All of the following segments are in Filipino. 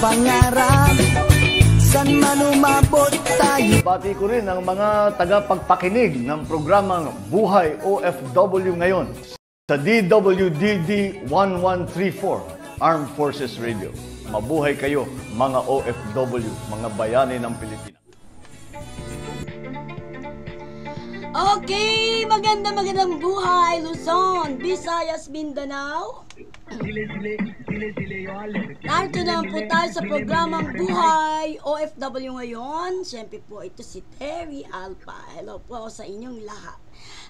pangarap, san man umabot tayo. Bati ko rin ang mga tagapagpakinig ng programang Buhay OFW ngayon sa DWDD 1134 Armed Forces Radio. Mabuhay kayo mga OFW, mga bayani ng Pilipinas. Okay, magandang buhay Luzon, Visayas, Mindanao. Narito naman po tayo sa programang Buhay OFW ngayon. Siyempre po ito si Terry Alpa. Hello po sa inyong lahat.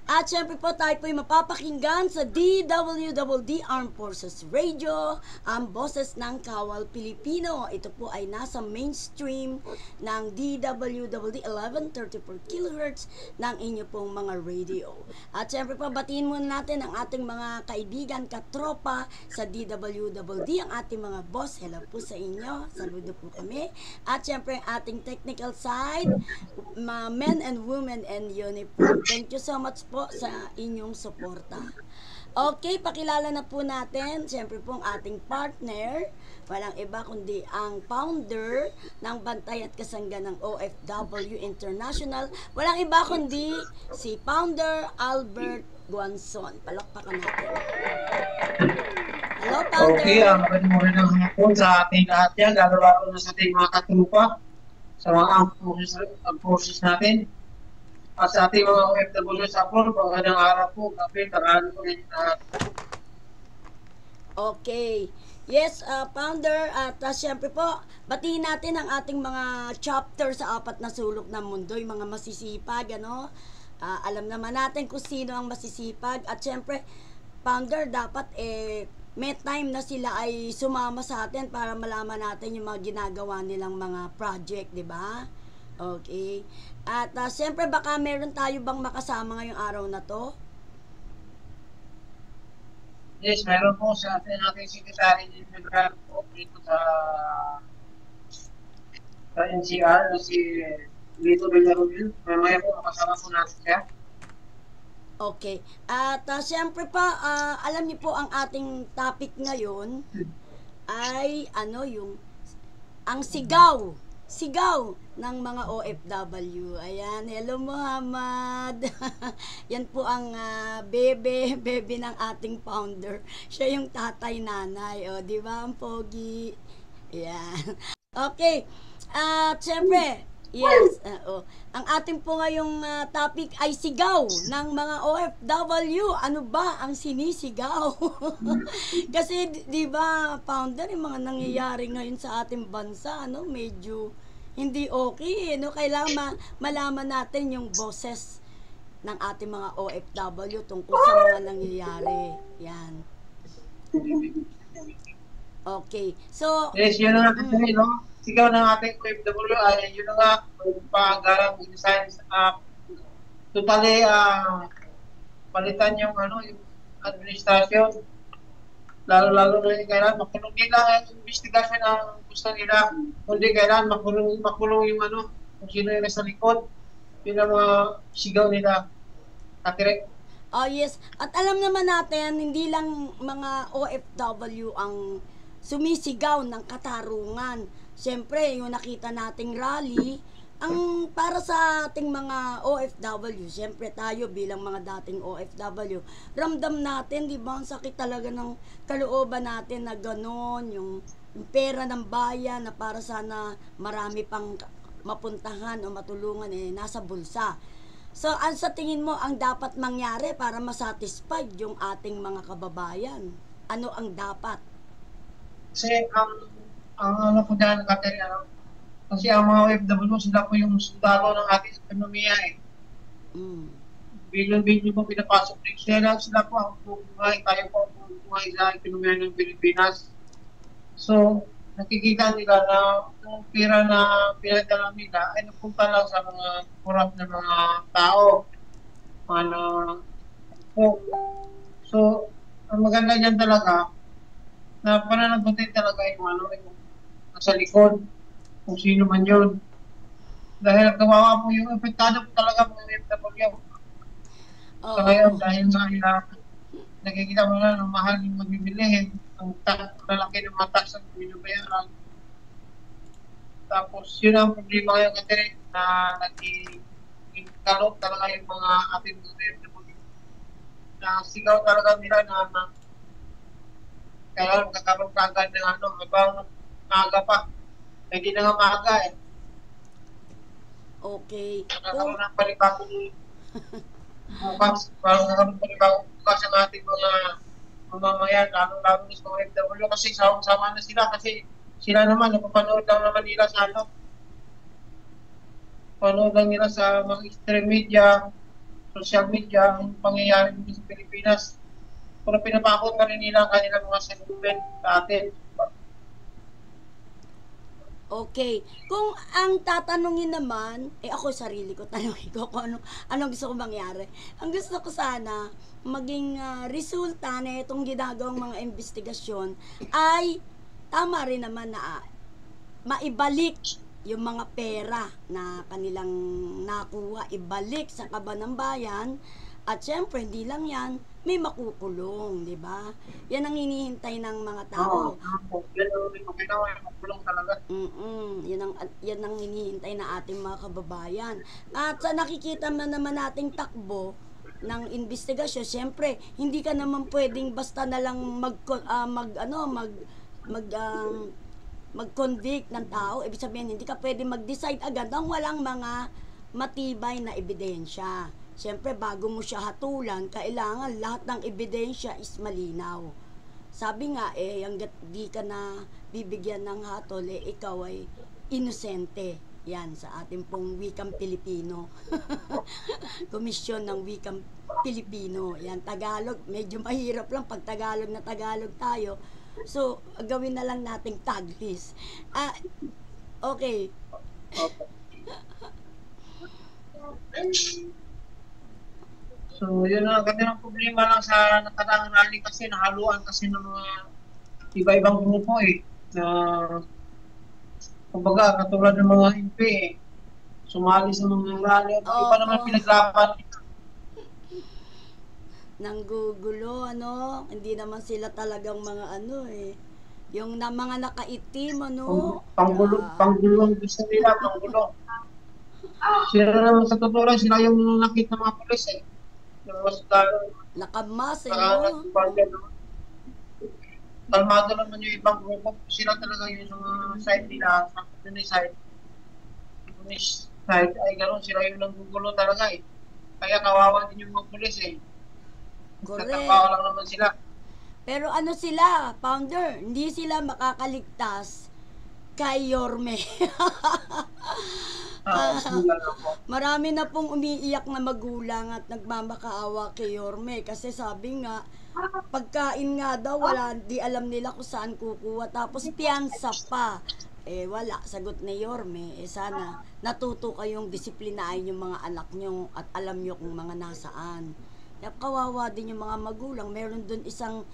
At syempre po tayo po mapapakinggan sa DWDD Armed Forces Radio, ang boses ng Kawal Pilipino. Ito po ay nasa mainstream ng DWDD 1134 kHz ng inyo pong mga radio. At syempre po batiin muna natin ang ating mga kaibigan, katropa sa DWDD, ang ating mga boss. Hello po sa inyo. Saludo po kami. At syempre ating technical side, men and women in uniform. Thank you so much po sa inyong suporta. Okay, pakilala na po natin siyempre po ang ating partner, walang iba kundi ang founder ng Bantay at Kasangga ng OFW International, walang iba kundi si Founder Albert Guanzon. Palakpakan natin. Hello, Founder. Okay, magandang hapon sa ating lahat yan, lalo-lalo na sa ating mga katrupa, sa mga armed forces natin. At sa ating mga OFW sa abroad, magandang araw po, gabi, tanghali po rin lahat. Okay. Yes, Founder, at siyempre po, batiin natin ang ating mga chapter sa 4 na sulok ng mundo, yung mga masisipag, ano? Alam naman natin kung sino ang masisipag. At siyempre, Founder, dapat may time na sila ay sumama sa atin para malaman natin yung mga ginagawa nilang mga project, di ba? Okay. At siyempre baka meron tayo bang makasama ngayong araw na to? Yes, meron po sa ating Secretary General po dito sa NCR na si Lito Villarubio. Mamaya po makasama po natin siya. Okay. At siyempre pa, alam niyo po ang ating topic ngayon ay yung ang sigaw ng mga OFW. Ayan, hello Muhammad. Yan po ang bebe ng ating founder. Siya yung tatay nanay. O, di ba ang pogi? Ayan. Okay. Siyempre, yes. Ang ating po ngayong topic ay sigaw ng mga OFW. Ano ba ang sinisigaw? Kasi, di ba, founder, yung mga nangyayari ngayon sa ating bansa, medyo hindi okay, Kailangan malaman natin yung boses ng ating mga OFW tungkol sa mga nangyayari. Yan. Okay. So, yes, yun na nga, sigaw ng ating OFW ay yun na nga, pag-agarang science totally palitan yung administrasyon. Lalo-lalo na yung kailangan makulong nila ang investigasyon ang gusto nila. Kundi kailangan makulong yung kung sino yung nasa likod. Yun ang mga sigaw nila. Accurate. Oh yes. At alam naman natin, hindi lang mga OFW ang sumisigaw ng katarungan. Siyempre, yung nakita nating rally, ang para sa ating mga OFW, siyempre tayo bilang mga dating OFW, ramdam natin, di ba, ang sakit talaga ng kalooban natin na gano'n, yung pera ng bayan na para sana marami pang mapuntahan o matulungan nasa bulsa. So, sa tingin mo ang dapat mangyari para masatisfied yung ating mga kababayan? Ano ang dapat? Kasi ang po dyan, kasi ang mga OFW, sila po yung sundalo ng ating ekonomiya Bilyon-bilyon po pinapasok din sila po ang buhay, tayo po ang buhay sa ekonomiya ng Pilipinas. So, nakikita nila na yung pera na pinadala nila ay napunta lang sa mga kurap na mga tao. So, ang maganda niyan talaga, na pananagutin talaga yung nasa likod, kung sino man yun. Dahil kawawa po yung epektado po talaga mga OFW. So ngayon, dahil sa nakikita mo na ng mahal yung magbibilihin, ang lalaki ng mga tax ang binabayaran. Tapos yun ang problema ngayon kasi na nag-kalot talaga yung mga ating OFW na sigaw talaga nila na kaya magkakaroon ka agad ng habang maaga pa. Hindi na nga maaga eh. Okay. Magkakaroon ng panibagong bukas. Parang magkakaroon ng panibagong bukas ang ating mga mamamayan, lalo-lalo sa mga FW kasi sama na sila kasi sila naman, napapanood lang naman nila sa panood lang nila sa mga extreme media, social media, ang pangyayari dito sa Pilipinas. Pero pinapakot pa rin nila ang kanilang mga salubin sa atin. Okay. Kung ang tatanungin naman, ako sarili ko, tanongin ko kung anong gusto ko mangyari. Ang gusto ko sana, maging resulta na itong ginagawang mga investigasyon ay tama rin naman na maibalik yung mga pera na kanilang nakuha, ibalik sa kaban ng bayan. At syempre, hindi lang yan, may makukulong, di ba? Yan ang hinihintay ng mga tao. Makukulong talaga. Yan ang hinihintay na ating mga kababayan. At sa nakikita naman nating takbo ng investigasyon, syempre, hindi ka naman pwedeng basta na lang mag-convict ng tao. Ibig sabihin, hindi ka pwedeng mag-decide agad nang walang mga matibay na ebidensya. Siyempre, bago mo siya hatulan, kailangan lahat ng ebidensya is malinaw. Sabi nga, hanggat di ka na bibigyan ng hatol, ikaw ay inosente. Yan, sa ating pong wikang Pilipino. Komisyon ng wikang Pilipino. Yan, Tagalog. Medyo mahirap lang pag Tagalog na Tagalog tayo. So, gawin na lang nating Taglis. Okay. So, yun ang kanilang problema lang sa nakaraang rally kasi nahaluan kasi ng mga iba-ibang grupo na kumbaga katulad ng mga MP sumali sa mga rally at iba naman pinaglaban. Nanggugulo, hindi naman sila talagang mga yung mga nakaitim, Panggulong gusto nila, panggulong. Sila naman sa totoo lang, sila yung nakita ng mga pulis yung mas nakamas, kalmado naman yung ibang grupo. Sila talaga yung side nila, sa Communist side, ay gano'n, sila yung nanggugulo talaga Kaya kawawa din yung mga pulis Correct. Natapawa lang naman sila. Pero sila, founder, hindi sila makakaligtas kay Yorme. Marami na pong umiiyak na magulang at nagmamakaawa kay Yorme kasi sabi nga, pagkain nga daw, di alam nila kung saan kukuha. Tapos piyansa pa. Wala, sagot ni Yorme. Sana natuto kayong disiplinahin yung mga anak nyo at alam nyo kung mga nasaan. Kaya kawawa din yung mga magulang. Meron dun ang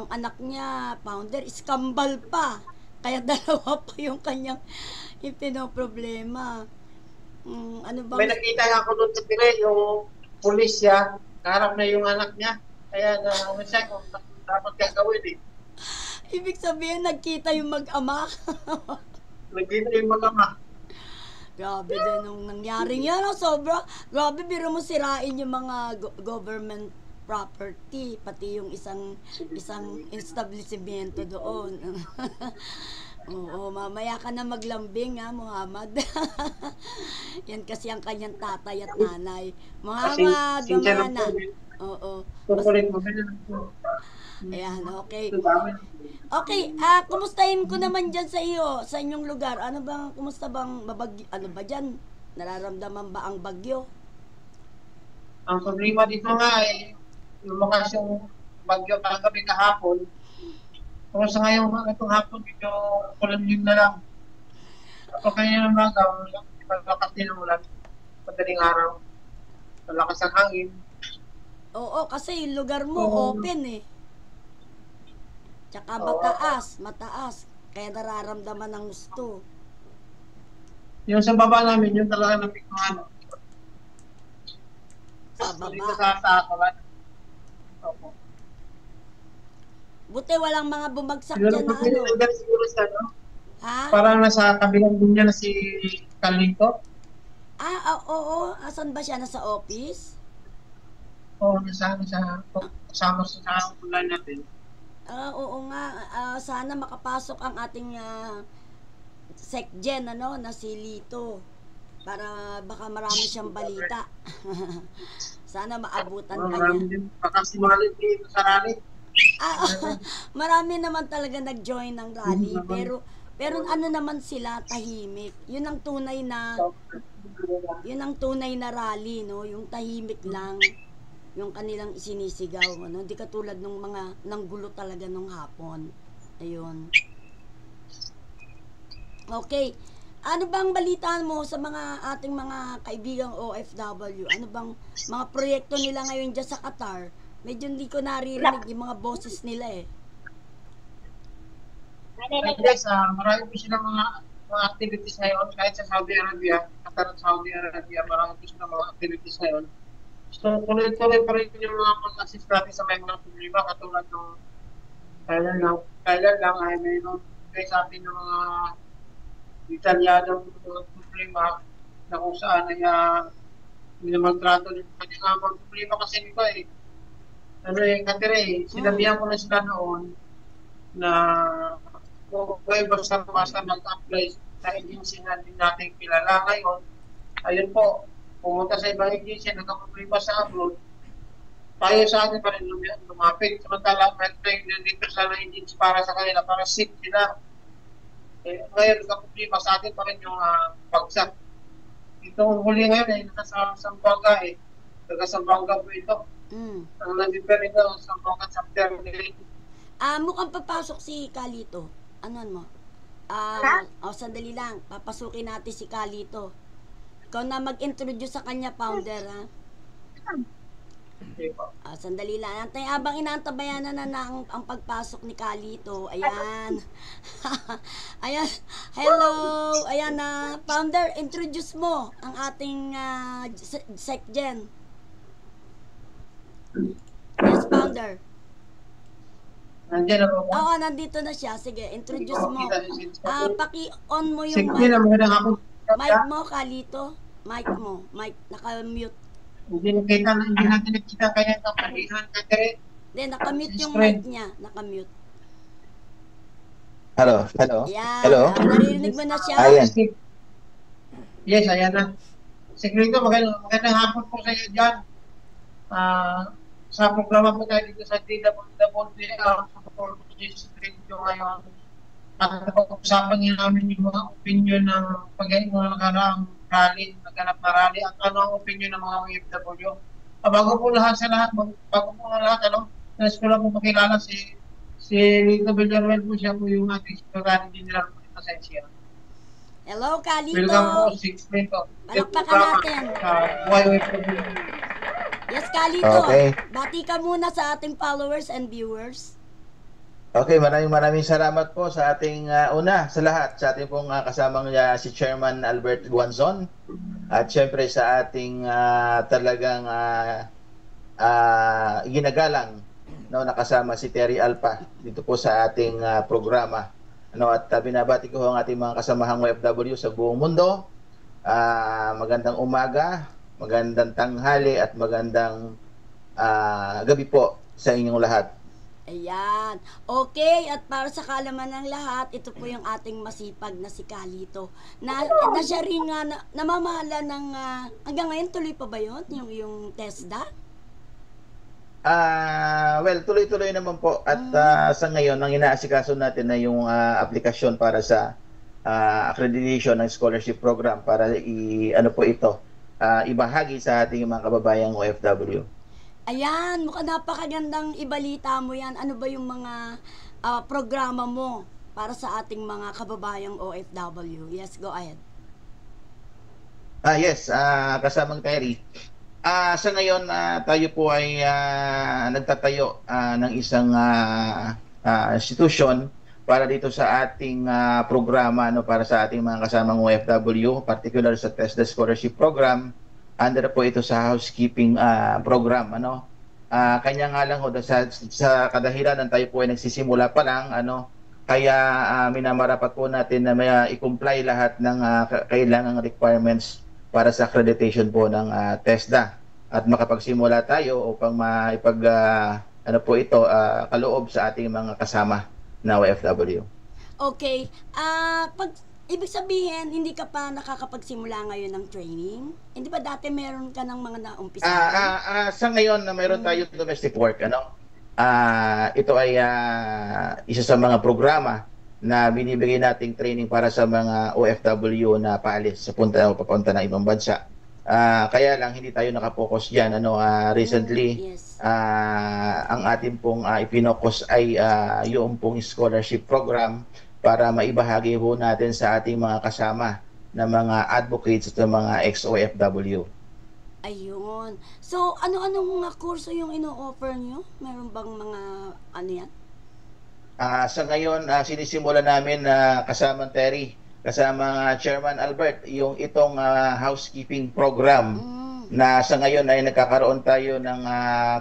anak niya, founder, iskambal pa. Kaya dalawa pa yung kanyang ipinoproblema. May nakita nga ako doon sa Pire, yung pulis siya, kaharap na yung anak niya. Kaya siya kung dapat gagawin Ibig sabihin, nagkita yung mag-ama. Nagkita yung mag-ama. Grabe din nung nangyaring yan. Sobra. Grabe, biro mo sirain yung mga government property, pati yung isang establishmento doon. Oo, mamaya ka na maglambing Muhammad. Yan kasi ang kanyang tatay at nanay. Muhammad, mamana. Oo. Ayan, okay. Okay, kumustahin ko naman dyan sa iyo, sa inyong lugar. Kumusta bang dyan? Nararamdaman ba ang bagyo? Ang problema dito nga lumakas yung bagyo kagabi kahapon. Pero sa ngayon, itong hapon, medyo kulamlim na lang. Ako kanya ng mga paglakas din ng ulan. Madaling araw. Malakas ang hangin. Oo, kasi yung lugar mo open Tsaka mataas. Kaya nararamdaman ng gusto. Yung sa baba namin, yung talaga napiktuhan. Sa baba? Dito sa Akalan. Opo. Buti walang mga bumagsak Siguro dyan na siguro sa Ha? Parang nasa kabilang linya na si Carlito. Oo. Asan ba siya? Nasa office? O kasama sa online natin. Oo nga. Sana makapasok ang ating SecGen, na si Lito. Para baka marami siyang balita. Sana maabutan ka Marami niya. din. Baka si Malik dito sa rally. Marami naman talaga nag-join ng rally. Pero ano naman sila, tahimik. Yun ang tunay na rally, no? Yung tahimik lang. Yung kanilang isinisigaw, Hindi katulad nung mga nanggulo talaga nung hapon. Ayun. Okay. Ano bang balitaan mo sa ating mga kaibigang OFW? Ano bang mga proyekto nila ngayon dyan sa Qatar? Medyo hindi ko naririnig yung mga boses nila eh. Yes, marami po silang mga activities ngayon kahit sa Saudi Arabia, Qatar at Saudi Arabia, marami po silang mga activities ngayon. So, tuloy-tuloy pa rin yung mga pag-assist natin sa may mga problema katulad ng kailan lang ay mayroon kayo sa atin ng mga detalyadong problema na kung saan ay minamaltrato din kanyang mga problema kasi di ba Katire, sinabihan ko na sila noon na kung kayo basta mag-apply sa agency na din natin kilala ngayon, ayun po, pumunta sa ibang agency, nagkaproblema sa abroad, tayo sa atin pa rin lumapit. Samantala, may dito sa agency para sa kanila, para safe sila. Ngayon, nagkaproblema sa atin pa rin yung bagsak. Itong huli ngayon, nasa Sambuanga Taga-Sambuanga po ito. Ang nandito rin ito, Sambuanga chapter. Mukhang papasok si Kalito. Anuan mo? Sandali lang. Papasukin natin si Kalito. Ikaw na mag-introduce sa kanya, founder, ha? Sandali lang. Habang inaantabayan na ang pagpasok ni Kalito. Ayan. Ayan. Hello. Ayan na. Founder, introduce mo ang ating SecGen. Yes, founder. Nandiyan ako. Oo, nandito na siya. Sige, introduce mo. Paki-on mo yung Sige na, magandang hapon. mic mo, Kalito. Mic mo. Mic, naka-mute. Hindi natin nakita kaya kapalihan Katire. Hindi, naka-mute yung mic niya. Naka-mute. Hello. Yan. Hello. Naririnig mo na siya? Ayan. Yes, ayan na. Secretary, magandang hapon po sa iyo dyan. Sa programa po tayo dito sa DWWR for Radio ngayon. At napag-usapan niyo namin yung mga opinion ng mga nakaraang rally, naganap na rally, at ano ang opinion ng mga OFW. Bago po lahat, nais ko lang po makilala si Lito Villaruel po, siya po yung ating Secretary General po sa Pasensya. Hello, Kalito. Welcome po, 6 po. Palakpakan natin. OFW. Yes, Kalito. Okay. Bati ka muna sa ating followers and viewers. Okay, maraming salamat po sa ating sa lahat, sa ating pong kasamang si Chairman Albert Guanzon, at syempre sa ating talagang ginagalang nakasama si Terry Alpa dito po sa ating programa. At binabati ko ang ating mga kasamahang OFW sa buong mundo. Magandang umaga, magandang tanghali at magandang gabi po sa inyong lahat. Ayan. Okay, at para sa kaalaman ng lahat, ito po yung ating masipag na si Kalito. Na siya rin namamahala ng, hanggang ngayon tuloy pa ba yun? Yung TESDA? Well, tuloy-tuloy naman po. At sa ngayon, ang inaasikaso natin na yung aplikasyon para sa accreditation ng scholarship program para ibahagi sa ating mga kababayang OFW. Ayan, mukhang napakagandang ibalita mo yan. Ano ba yung mga programa mo para sa ating mga kababayang OFW? Yes, go ahead. Yes, kasamang Terry. Sa ngayon, tayo po ay nagtatayo ng isang institution para dito sa ating programa para sa ating mga kasamang OFW, particular sa TESDA Scholarship Program. Under po ito sa housekeeping program. Kanya nga lang sa kadahilan tayo po ay nagsisimula pa lang, Kaya minamarapat po natin na may i-comply lahat ng kailangang requirements para sa accreditation po ng TESDA at makapagsimula tayo upang maipag ano po ito kaloob sa ating mga kasama na OFW. Okay. Ibig sabihin, hindi ka pa nakakapagsimula ngayon ng training? Hindi ba dati meron ka ng mga naumpisa? Sa ngayon na meron tayo domestic work, ito ay isa sa mga programa na binibigay nating training para sa mga OFW na paalis sa papunta ng ibang bansa. Kaya lang hindi tayo nakapokus diyan. Recently, Yes. ang ating pong ipinokos ay yung pong scholarship program para maibahagi po natin sa ating mga kasama na mga advocates at mga ex-OFW. Ayun. So, ano-anong mga kurso yung ino-offer nyo? Meron bang mga ano yan? Sa ngayon, sinisimula namin kasama Terry, kasama Chairman Albert, yung itong housekeeping program na sa ngayon ay nagkakaroon tayo ng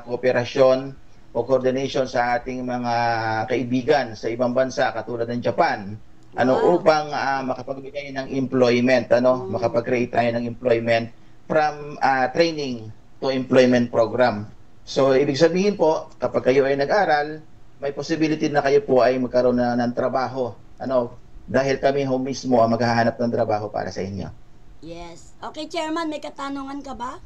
kooperasyon o coordination sa ating mga kaibigan sa ibang bansa katulad ng Japan. Upang makapagbigay ng employment, makapag-create tayo ng employment from training to employment program. So, ibig sabihin po, kapag kayo ay nag-aral, may possibility na kayo po ay magkaroon ng trabaho. Dahil kami ho mismo ang maghahanap ng trabaho para sa inyo. Yes. Okay, Chairman, may katanungan ka ba?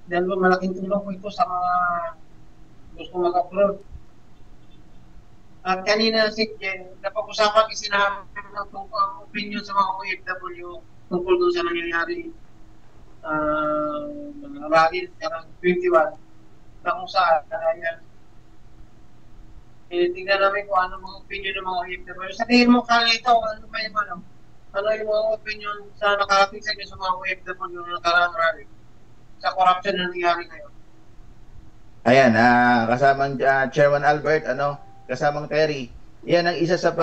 Dahil malaking tulong po ito sa mga gusto mag-upload. At kanina si Jen, napag-usapan sinabi ng opinion sa mga OFW tungkol doon sa nangyayari rally ng 21 na kung saan tingnan namin kung ano mga opinion ng mga OFW. Sa tingin mo kalito, ano ba yung ano yung mga opinion sa nakarating sa inyo sa mga OFW na nakaraang rally sa corruption na nangyari ngayon? Ayan, kasamang Chairman Albert, kasamang Terry, yan ang isa sa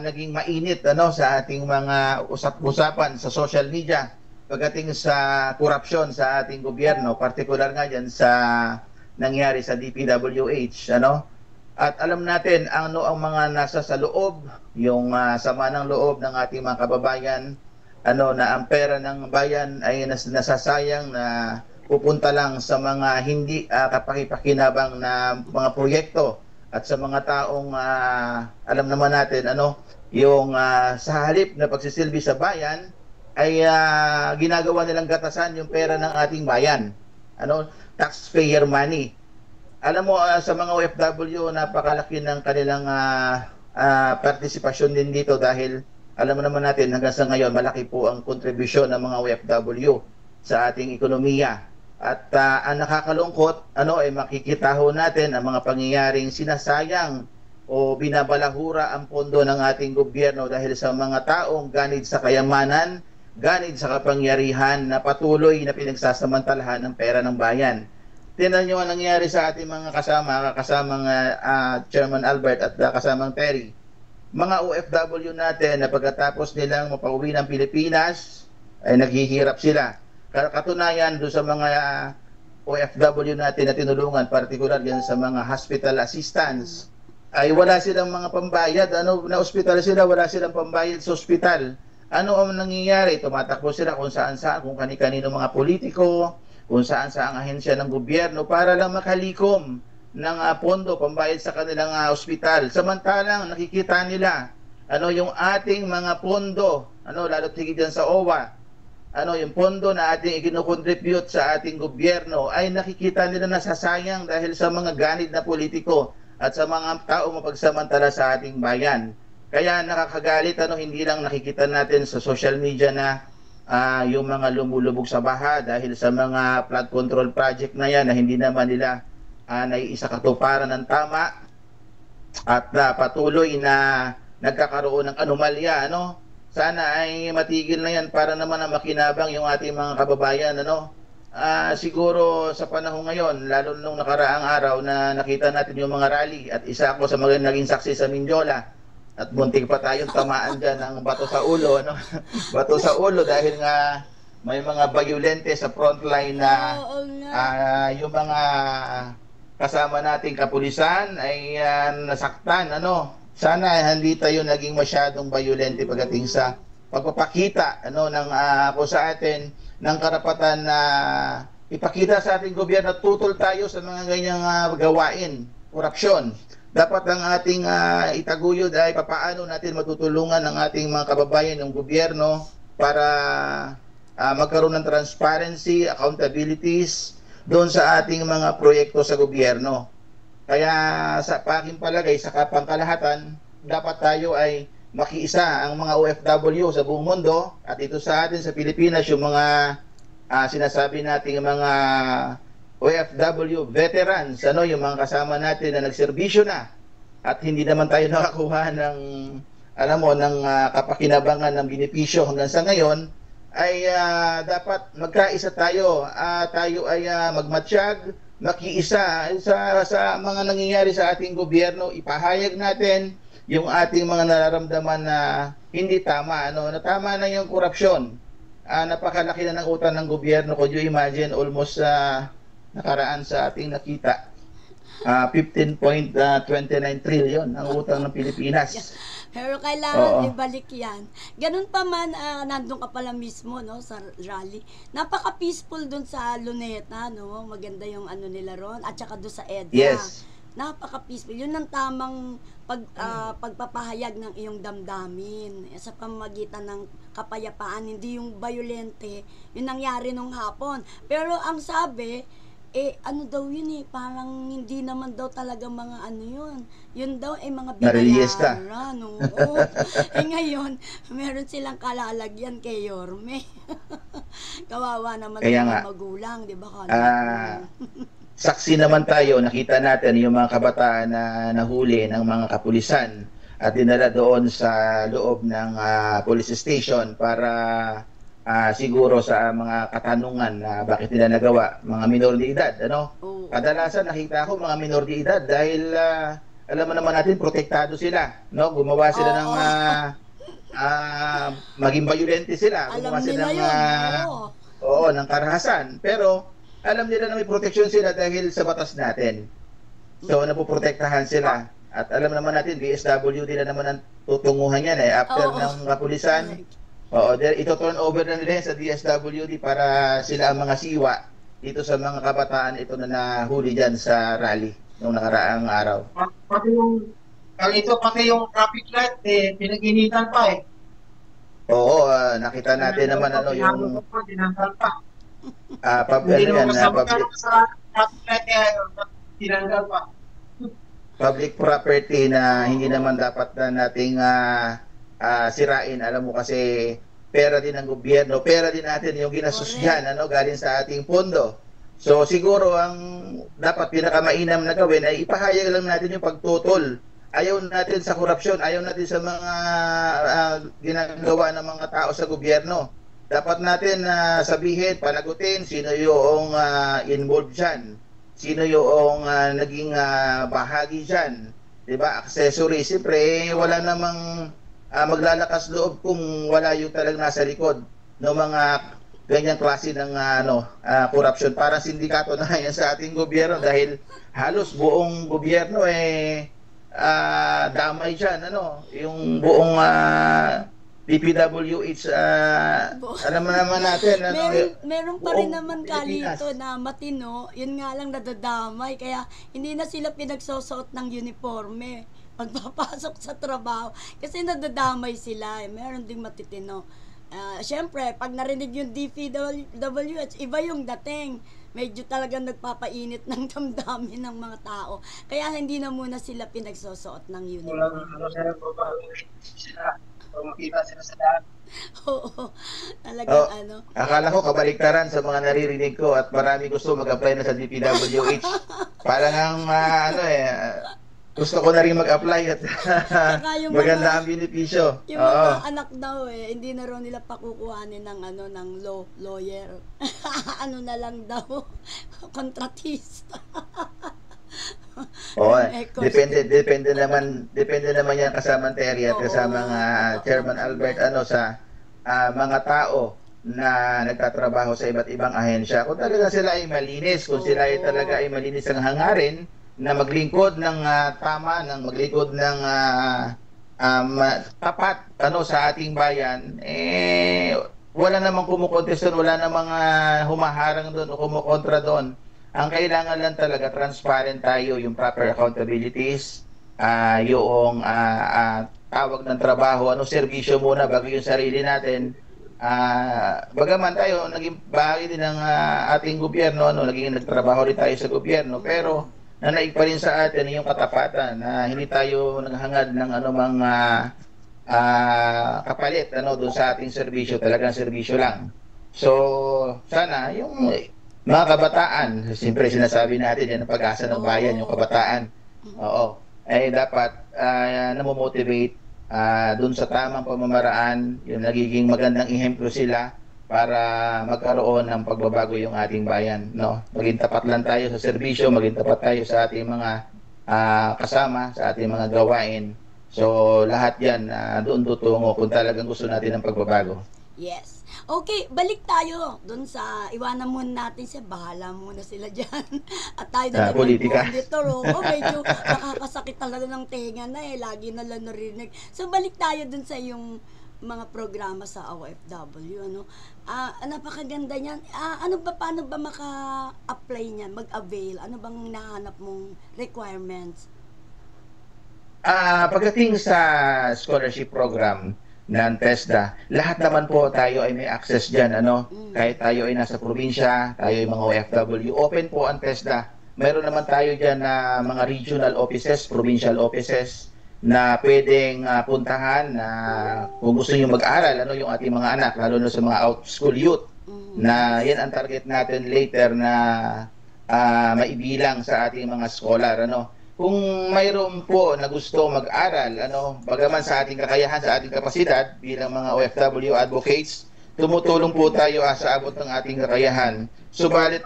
naging mainit sa ating mga usap-usapan sa social media pagdating sa korupsyon sa ating gobyerno, partikular nga dyan sa nangyari sa DPWH, At alam natin ang mga nasa sa loob, yung sama ng loob ng ating mga kababayan, na ang pera ng bayan ay nasasayang na pupunta lang sa mga hindi kapakipakinabang na mga proyekto at sa mga taong alam naman natin yung sa halip na pagsisilbi sa bayan ay ginagawa nilang gatasan yung pera ng ating bayan. Taxpayer money. Alam mo, sa mga OFW, napakalaki ng kanilang partisipasyon din dito dahil alam mo naman natin hanggang sa ngayon, malaki po ang kontribusyon ng mga OFW sa ating ekonomiya. At ang nakakalungkot, ay makikita ho natin ang mga pangyayaring sinasayang o binabalahura ang pondo ng ating gobyerno dahil sa mga taong ganid sa kayamanan, ganid sa kapangyarihan na patuloy na pinagsasamantalahan ng pera ng bayan. Tingnan nyo ang nangyari sa ating mga kasamang Chairman Albert at kasamang Terry. Mga OFW natin na pagkatapos nilang mapauwi ng Pilipinas, ay naghihirap sila. Katunayan doon sa mga OFW natin na tinulungan, partikular yan sa mga hospital assistants, ay wala silang mga pambayad. Na ospital sila, wala silang pambayad sa ospital. Ano ang nangyayari? Tumatakbo sila kung saan-saan, kung kani-kanino mga politiko, kung saan-saan ahensya ng gobyerno para lang makalikom ng pondo pambayad sa kanilang ospital. Samantalang nakikita nila yung ating mga pondo, lalo tigil dyan sa OWA, yung pondo na ating ikinukontribute sa ating gobyerno ay nakikita nila nasasayang dahil sa mga ganid na politiko at sa mga tao mapagsamantala sa ating bayan. Kaya nakakagalit, hindi lang nakikita natin sa social media na yung mga lumulubog sa baha dahil sa mga flood control project na yan na hindi naman nila naiisa katuparan ng tama at patuloy na nagkakaroon ng anomalya. Sana ay matigil na yan para naman na makinabang yung ating mga kababayan. Siguro sa panahon ngayon, lalo nung nakaraang araw na nakita natin yung mga rally at isa ako sa mga naging saksi sa Mindiola. At muntik pa tayong tamaan dyan ng bato sa ulo, Bato sa ulo dahil nga may mga bayolente sa frontline na Oo nga. yung mga kasama nating kapulisan ay nasaktan. Sana hindi tayo naging masyadong bayolente pagdating sa pagpapakita ng kung sa atin ng karapatan na ipakita sa ating gobyerno, tutol tayo sa mga ganyang gawain, korupsyon. Dapat ang ating itaguyod ay papaano natin matutulungan ang ating mga kababayan ng gobyerno para magkaroon ng transparency, accountabilities doon sa ating mga proyekto sa gobyerno. Kaya sa aking palagay, sa kapangkalahatan, dapat tayo ay makiisa ang mga OFW sa buong mundo at ito sa atin sa Pilipinas, yung mga sinasabi nating mga OFW veterans, yung mga kasama natin na nagserbisyo na at hindi naman tayo nakakuha ng ng kapakinabangan ng benepisyo hanggang sa ngayon, ay dapat magkaisa tayo. Tayo ay magmatsyag, makiisa sa mga nangyayari sa ating gobyerno. Ipahayag natin yung ating mga nararamdaman na hindi tama, na tama na yung korupsyon. Napakalaki na ng utang ng gobyerno. Could you imagine, almost nakaraan sa ating nakita, 15.29 trillion ang utang ng Pilipinas. Pero kailangan ibalik yan. Ganun pa man, nandun ka pala mismo, sa rally. Napaka-peaceful dun sa Luneta, Maganda yung nila ron. At saka dun sa EDSA. Yes. Napaka-peaceful. Yun ang tamang pagpapahayag ng iyong damdamin. Sa pamamagitan ng kapayapaan, hindi yung violente. Yung nangyari nung hapon. Pero ang sabi, daw yun parang hindi naman daw talaga mga yun. Yun daw mga binayaran. Oo. Ngayon, meron silang kalalagyan kay Yorme. Kawawa naman ang mga magulang, di ba? Saksi naman tayo, nakita natin yung mga kabataan na nahuli ng mga kapulisan at dinala doon sa loob ng police station para siguro sa mga katanungan na bakit nila nagawa, mga minor de edad, Kadalasan nakita ko mga minor de edad dahil alam mo naman natin protektado sila, Gumawa sila ng maging violente sila, gumawa sila ng karahasan, pero alam nila na may proteksyon sila dahil sa batas natin. So napoprotektahan sila. At alam naman natin, DSWD na naman ang tutunguhan yan after ng kapulisan. Ito turn over na nila sa DSWD para sila ang mga siwa dito sa mga kabataan ito na nahuli dyan sa rally noong nakaraang araw. Pati yung traffic light, pinag-initan pa Oo, nakita natin naman yung tinanggal pa. Hindi naman kasama sa traffic light tinanggal pa. Public property na hindi naman dapat na nating sirain. Alam mo kasi pera din ng gobyerno, pera din natin yung ginastos dyan, galing sa ating pondo. So siguro ang dapat pinakamainam na gawin ay ipahayag lang natin yung pagtutol. Ayaw natin sa korupsyon, ayaw natin sa mga ginagawa ng mga tao sa gobyerno. Dapat natin sabihin, panagutin sino yung involved dyan, sino yung naging bahagi dyan, diba? Accessory, siyempre wala namang maglalakas loob kung wala yung talagang nasa likod ng mga ganyang klase ng korupsyon. Parang sindikato na yan sa ating gobyerno dahil halos buong gobyerno damay dyan, yung buong DPWH, alam naman natin, meron pa rin naman kalito na matino, yun nga lang nadadamay, kaya hindi na sila pinagsusuot ng uniforme pagpapasok sa trabaho, kasi nadadamay sila, meron ding matitino. Siyempre, pag narinig yung DPWH, iba yung dating. Medyo talagang nagpapainit ng damdamin ng mga tao. Kaya hindi na muna sila pinagsusuot ng uniform. Makita sila sa daan. Oo. Talagang Akala ko kabaliktaran sa mga naririnig ko at marami gusto mag-apply na sa DPWH. Parang gusto ko na rin mag-apply at maganda ang benepisyo. Yung mga anak daw hindi na raw nila pakukuhanin ng ng lawyer. Na lang daw, kontratista. Depende naman yan kasama Terry at kasama Chairman Albert sa mga tao na nagtatrabaho sa iba't ibang ahensya, kung talaga sila ay malinis, kung sila ay talaga ay malinis ang hangarin na maglingkod ng tama, ng maglingkod ng tapat sa ating bayan, wala namang kumukontest doon, wala namang humaharang doon o kumukontra doon. Ang kailangan lang talaga, transparent tayo, yung proper accountabilities, yung tawag ng trabaho, serbisyo muna bago yung sarili natin. Bagaman tayo, naging bahagi din ng ating gobyerno, naging nagtrabaho rin tayo sa gobyerno, pero nanaig pa rin sa atin yung katapatan na hindi tayo naghangad ng anumang kapalit doon sa ating serbisyo, talagang serbisyo lang. So, sana yung mga kabataan, siyempre sinasabi natin yan ang pag-asa ng bayan, yung kabataan, ay dapat namomotivate doon sa tamang pamamaraan, yung nagiging magandang ehemplo sila para magkaroon ng pagbabago yung ating bayan. Maging tapat lang tayo sa serbisyo, maging tapat tayo sa ating mga kasama, sa ating mga gawain. So, lahat yan doon tutungo kung talagang gusto natin ng pagbabago. Yes. Okay, balik tayo doon sa iwanan muna natin siya. Bahala muna sila dyan. At tayo na lang politika. Medyo nakakasakit talaga ng tenga na lagi na lang narinig. So, balik tayo doon sa yung mga programa sa OFW, napakaganda niyan. Paano ba maka-apply niyan, mag-avail? Ano bang nahanap mong requirements? Pagdating sa scholarship program ng TESDA, lahat naman po tayo ay may access dyan, Kahit tayo ay nasa probinsya, tayo ay mga OFW, open po ang TESDA. Meron naman tayo dyan na mga regional offices, provincial offices, na pwedeng puntahan na kung gusto nyo mag-aral, yung ating mga anak, lalo na sa mga out-school youth, na yan ang target natin later na maibilang sa ating mga scholar, Kung mayroon po na gusto mag-aral, bagaman sa ating kakayahan, sa ating kapasidad, bilang mga OFW advocates, tumutulong po tayo sa abot ng ating kakayahan. Subalit,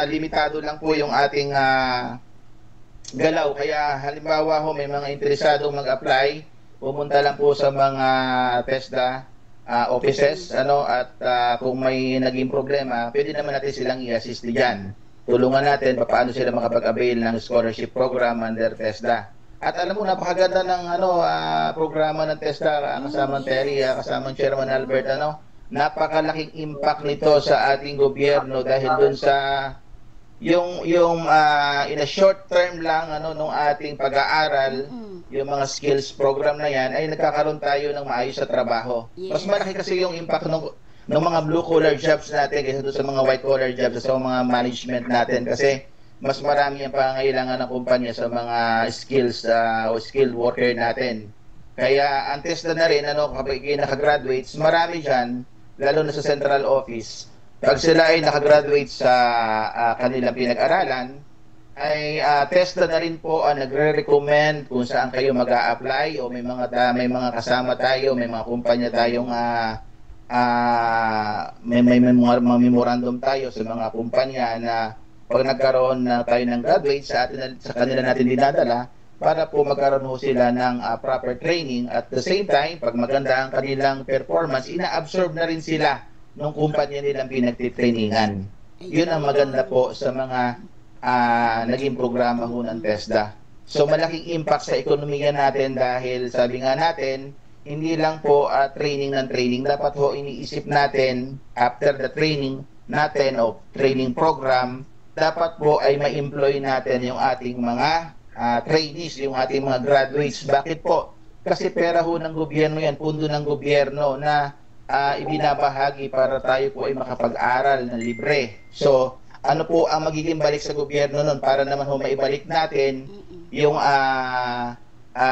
limitado lang po yung ating galaw. Kaya halimbawa may mga interesadong mag-apply, pumunta lang po sa mga TESDA offices, at kung may naging problema, pwede naman natin silang i-assist diyan. Tulungan natin paano sila makapag-avail ng scholarship program under TESDA. At alam mo, napakaganda ng programa ng TESDA, kasama Terry, kasama Chairman Albert, napakalaking impact nito sa ating gobyerno dahil doon sa yung in a short term lang nung ating pag-aaral, yung mga skills program na yan, ay nagkakaroon tayo ng maayos sa trabaho. Mas malaki kasi yung impact ng mga blue-collar jobs natin kaysa doon sa mga white-collar jobs, sa mga management natin, kasi mas marami ang pangangailangan ng kumpanya sa mga skills o skilled worker natin. Kaya ang TESDA na rin, kapag nakagraduates, marami dyan, lalo na sa central office, pag sila ay nakagraduate sa kanilang pinag-aralan, ay TESDA na rin po ang nagre-recommend kung saan kayo mag-a-apply, o may mga kasama tayo, may mga kumpanya tayong may mga memorandum tayo sa mga kumpanya na pag nagkaroon na tayo ng graduate sa kanila natin dinadala para po magkaroon ho sila ng proper training. At the same time, pag maganda ang kanilang performance, ina-absorb na rin sila ng kumpanya nilang pinagtitrainingan. Yun ang maganda po sa mga naging programa ho ng TESDA. So malaking impact sa ekonomiya natin dahil sabi nga natin, hindi lang po training ng training. Dapat ho iniisip natin after the training natin o training program, dapat po ay ma-employ natin yung ating mga trainees, yung ating mga graduates. Bakit po? Kasi pera ho ng gobyerno yan, pundo ng gobyerno na ibinabahagi para tayo po ay makapag-aral ng libre. So, ano po ang magiging balik sa gobyerno nun para naman ho maibalik natin yung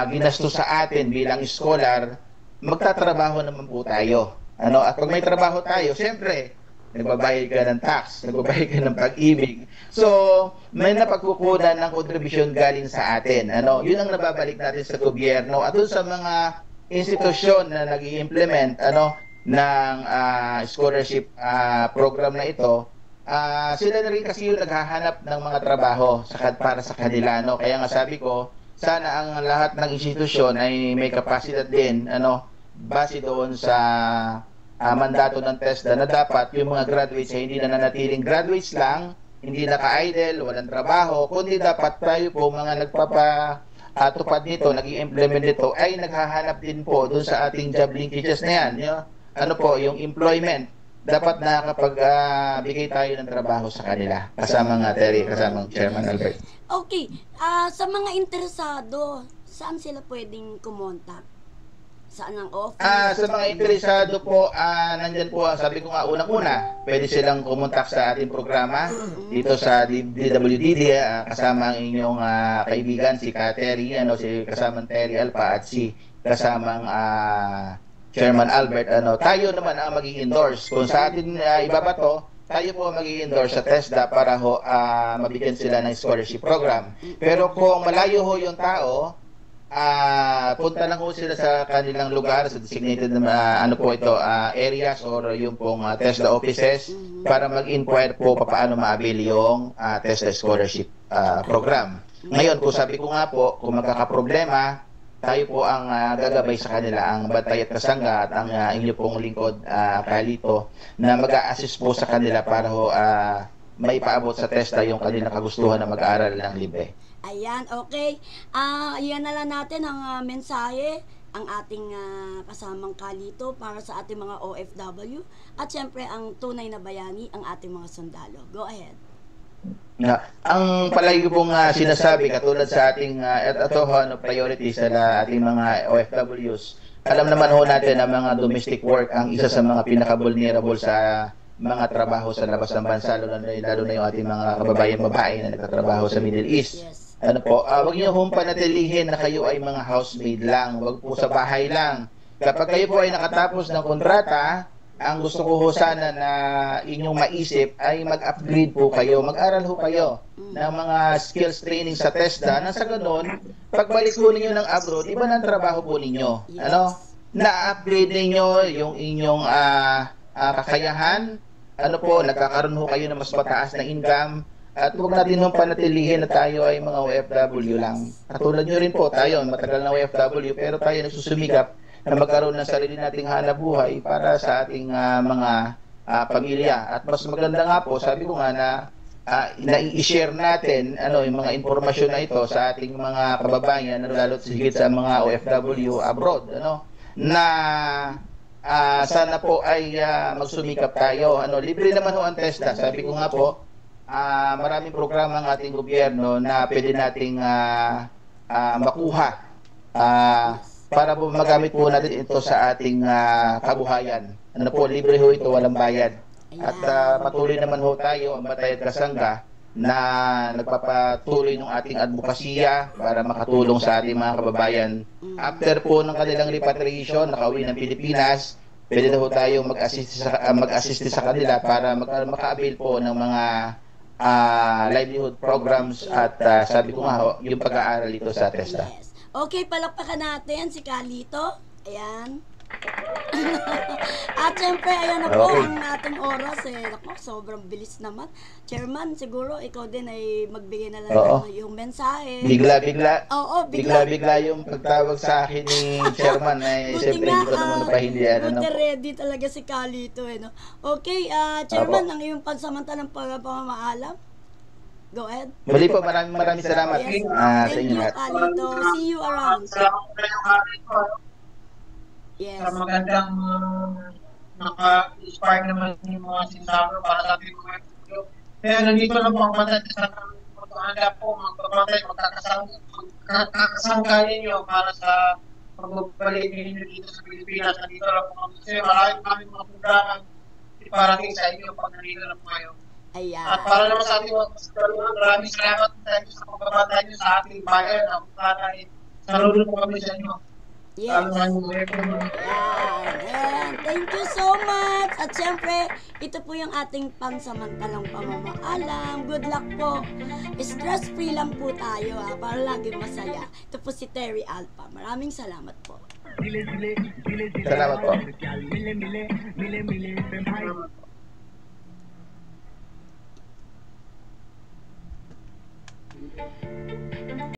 ginastos sa atin bilang scholar, magtatrabaho naman po tayo. At pag may trabaho tayo, siyempre, nagbabayad ka ng tax, nagbabayad ka ng pag-ibig. So, may napagkukunan ng kontribusyon galing sa atin. Yun ang nababalik natin sa gobyerno. At dun sa mga institusyon na nag-i-implement ng scholarship program na ito, sila na rin kasi yung naghahanap ng mga trabaho para sa kanila. Kaya nga sabi ko, sana ang lahat ng institusyon ay may kapasidad din, base doon sa mandato ng TESDA na dapat yung mga graduates ay hindi na nanatiling graduates lang, hindi naka-idle, walang trabaho, kundi dapat tayo po mga nagpapatupad nito, nag-i-implement nito, ay naghahanap din po doon sa ating job linkages na yan. Ano po, yung employment, dapat nakakapagbigay tayo ng trabaho sa kanila. Kasama nga Terry, kasama Chairman Albert. Okay, sa mga interesado, saan sila pwedeng kumontak? Saan ang office? Sa mga interesado po, nandyan po, sabi ko nga unang-una, pwede silang kumontak sa ating programa dito sa DWDD, kasama ang inyong kaibigan, si Terry, si kasamang Terry Alpa at si kasamang Chairman Albert. Tayo naman ang mag-i-endorse. Kung sa atin ibabato, tayo po mag-i-endorse sa TESDA para mabigyan sila ng scholarship program. Pero kung malayo ho yung tao, punta lang ho sila sa kanilang lugar, sa designated areas or yung pong TESDA offices para mag-inquire po paano ma-avail yung TESDA scholarship program. Ngayon, kung sabi ko nga po, kung magkakaproblema, tayo po ang gagabay sa kanila, ang Bantay at Kasangga at ang inyo pong lingkod, Kalito, na mag-a-assist po sa kanila para may paabot sa TESDA yung kanilang kagustuhan na mag-aaral ng libre. Ayan, okay. Ayan na lang natin ang mensahe, ang ating kasamang Kalito para sa ating mga OFW at syempre ang tunay na bayani, ang ating mga sundalo. Go ahead. Ang palagi pong sinasabi, katulad sa ating priority sa ating mga OFWs, alam naman ho natin na mga domestic work ang isa sa mga pinaka-vulnerable sa mga trabaho sa labas ng bansa, lalo na yung ating mga kababayan babae na nagtatrabaho sa Middle East. Yes. Huwag niyo hong panatilihin na kayo ay mga housemaid lang, huwag po sa bahay lang. Kapag kayo po ay nakatapos ng kontrata, ang gusto ko ho sana na inyong maisip ay mag-upgrade po kayo, mag-aral ho kayo ng mga skills training sa TESDA, na sa ganun, pagbalik po ninyo ng abroad, iba ng trabaho po ninyo. Na-upgrade ninyo yung inyong kakayahan, nagkakaroon ho kayo ng mas mataas na income. At huwag natin nung panatilihin na tayo ay mga OFW lang. Katulad nyo rin po, tayo, matagal na OFW, pero tayo nagsusumikap na magkaroon ng sarili nating hanapbuhay para sa ating mga pamilya. At mas maganda nga po, sabi ko nga na i-share natin yung mga impormasyon na ito sa ating mga kababayan, lalo sigit sa mga OFW abroad, na sana po ay magsumikap tayo. Libre naman ho ang TESDA. Sabi ko nga po, maraming programa ng ating gobyerno na pwede nating makuha para po magamit po natin ito sa ating kabuhayan. Libre ho ito, walang bayad. At patuloy naman ho tayo, ang Bantay at Kasangga, na nagpapatuloy ng ating advokasya para makatulong sa ating mga kababayan. After po ng kanilang repatriation, nakauwi ng Pilipinas, pwede na ho tayo mag-assist sa kanila para maka-avail po ng mga livelihood programs at sabi ko nga yung pag-aaral ito sa TESDA. Yes. Okay, palakpakan natin si Kalito. Ayan. At syempre, ayan na po ang ating oras. Ako, sobrang bilis naman. Chairman, siguro ikaw din ay magbigay na lang yung mensahe. Bigla-bigla. Oo, Bigla-bigla yung pagtawag sa akin ni Chairman. Siyempre, hindi ko naman napahindihan. Buti ready talaga si Kalito. Okay, Chairman, ang iyong pansamantalang pamamaalam. Go ahead. Muli po, maraming salamat Yes. sa Thank inyo you, lahat. Kalito. See you around. Salamat kayo, Kalito. Yes. Sa magandang naka-inspire naman yung mga sinasabi para sa ating mga video. Kaya nandito lang po ang Bantay sa magpapahanda po, magpapantay, magkakasangga ninyo para sa pagbabalik ninyo dito sa Pilipinas. Nandito lang po kasi maraming mga programa parating sa inyo pag nandito lang po kayo. Ayan. At para naman sa ating mga kasaluhan, maraming salamat tayo sa pagbabantay nyo sa ating bayan. Ang sana ay saludo po kami sa inyo. Yes. Ayan. Thank you so much. At syempre, ito po yung ating pansamantalang pamamaalam. Good luck po. Stress-free lang po tayo para lagi masaya. Ito po si Terry Alpa. Maraming salamat po. Salamat po. Salamat.